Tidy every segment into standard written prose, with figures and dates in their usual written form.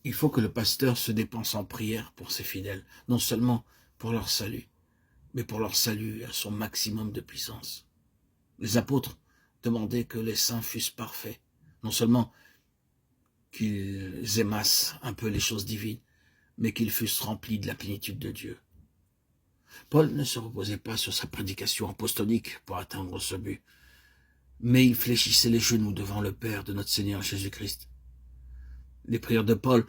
Il faut que le pasteur se dépense en prière pour ses fidèles, non seulement pour leur salut, mais pour leur salut à son maximum de puissance. Les apôtres demandaient que les saints fussent parfaits, non seulement qu'ils aimassent un peu les choses divines, mais qu'ils fussent remplis de la plénitude de Dieu. Paul ne se reposait pas sur sa prédication apostolique pour atteindre ce but, mais il fléchissait les genoux devant le Père de notre Seigneur Jésus-Christ. Les prières de Paul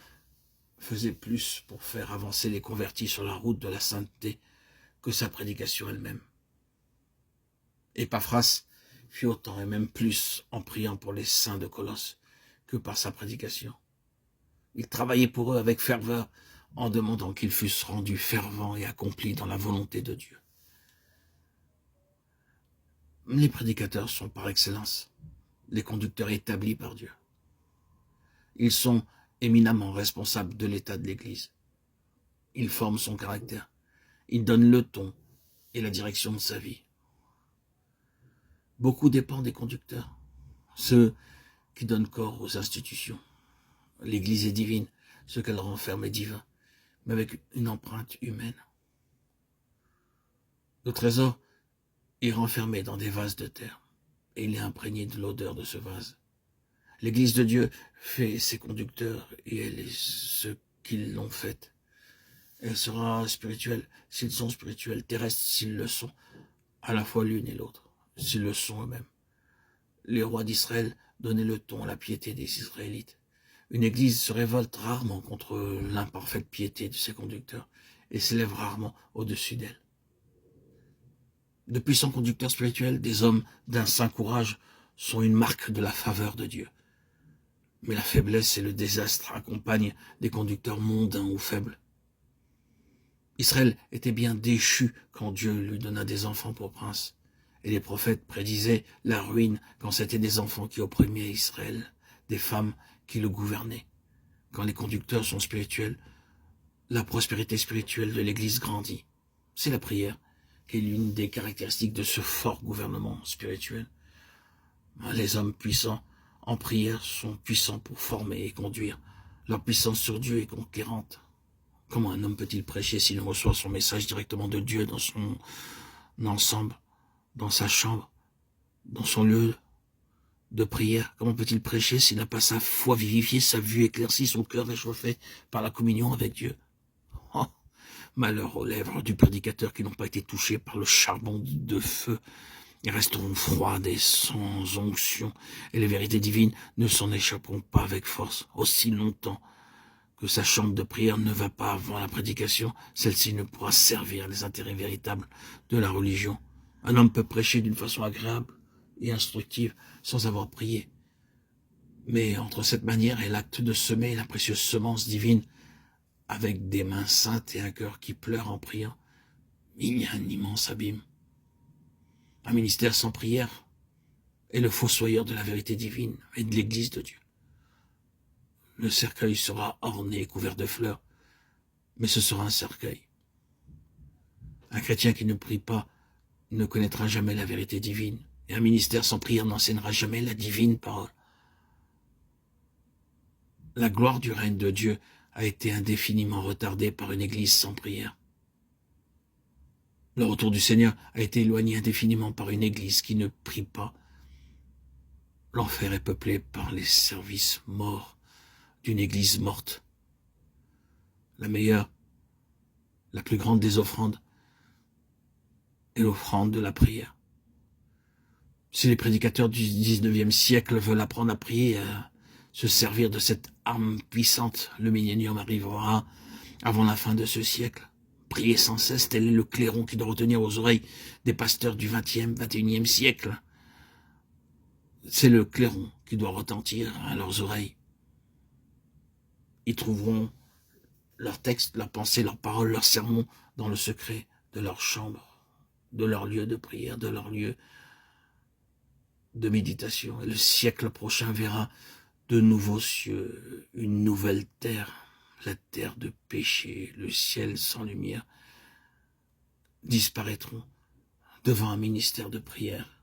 faisaient plus pour faire avancer les convertis sur la route de la sainteté que sa prédication elle-même. Épaphras fit autant et même plus en priant pour les saints de Colosse que par sa prédication. Il travaillait pour eux avec ferveur en demandant qu'ils fussent rendus fervents et accomplis dans la volonté de Dieu. Les prédicateurs sont par excellence les conducteurs établis par Dieu. Ils sont éminemment responsables de l'état de l'Église. Ils forment son caractère. Ils donnent le ton et la direction de sa vie. Beaucoup dépend des conducteurs, ceux qui donnent corps aux institutions. L'Église est divine, ce qu'elle renferme est divin, mais avec une empreinte humaine. Le trésor est renfermé dans des vases de terre, et il est imprégné de l'odeur de ce vase. L'Église de Dieu fait ses conducteurs, et elle est ceux qui l'ont faite. Elle sera spirituelle s'ils sont spirituels, terrestres s'ils le sont, à la fois l'une et l'autre, s'ils le sont eux-mêmes. Les rois d'Israël donnaient le ton à la piété des Israélites. Une église se révolte rarement contre l'imparfaite piété de ses conducteurs et s'élève rarement au-dessus d'elle. De puissants conducteurs spirituels, des hommes d'un saint courage, sont une marque de la faveur de Dieu. Mais la faiblesse et le désastre accompagnent des conducteurs mondains ou faibles. Israël était bien déchu quand Dieu lui donna des enfants pour princes. Et les prophètes prédisaient la ruine quand c'était des enfants qui opprimaient Israël, des femmes qui le gouvernaient. Quand les conducteurs sont spirituels, la prospérité spirituelle de l'Église grandit. C'est la prière qui est l'une des caractéristiques de ce fort gouvernement spirituel. Les hommes puissants en prière sont puissants pour former et conduire. Leur puissance sur Dieu est conquérante. Comment un homme peut-il prêcher s'il reçoit son message directement de Dieu dans son ensemble, dans sa chambre, dans son lieu de prière? Comment peut-il prêcher s'il n'a pas sa foi vivifiée, sa vue éclaircie, son cœur réchauffé par la communion avec Dieu? Oh, malheur aux lèvres du prédicateur qui n'ont pas été touchés par le charbon de feu. Ils resteront froides et sans onction, et les vérités divines ne s'en échapperont pas avec force. Aussi longtemps que sa chambre de prière ne va pas avant la prédication, celle-ci ne pourra servir les intérêts véritables de la religion. Un homme peut prêcher d'une façon agréable et instructive sans avoir prié. Mais entre cette manière et l'acte de semer la précieuse semence divine, avec des mains saintes et un cœur qui pleure en priant, il y a un immense abîme. Un ministère sans prière est le fossoyeur de la vérité divine et de l'Église de Dieu. Le cercueil sera orné et couvert de fleurs, mais ce sera un cercueil. Un chrétien qui ne prie pas ne connaîtra jamais la vérité divine, et un ministère sans prière n'enseignera jamais la divine parole. La gloire du règne de Dieu a été indéfiniment retardée par une Église sans prière. Le retour du Seigneur a été éloigné indéfiniment par une Église qui ne prie pas. L'enfer est peuplé par les services morts d'une Église morte. La meilleure, la plus grande des offrandes est l'offrande de la prière. Si les prédicateurs du 19e siècle veulent apprendre à prier, à se servir de cette arme puissante, le millénium arrivera avant la fin de ce siècle. Prier sans cesse, tel est le clairon qui doit retenir aux oreilles des pasteurs du 20e, 21e siècle. C'est le clairon qui doit retentir à leurs oreilles. Ils trouveront leurs textes, leurs pensées, leurs paroles, leurs sermons dans le secret de leur chambre, de leur lieu de prière, de leur lieu de méditation. Et le siècle prochain verra de nouveaux cieux, une nouvelle terre, la terre de péché, le ciel sans lumière, disparaîtront devant un ministère de prière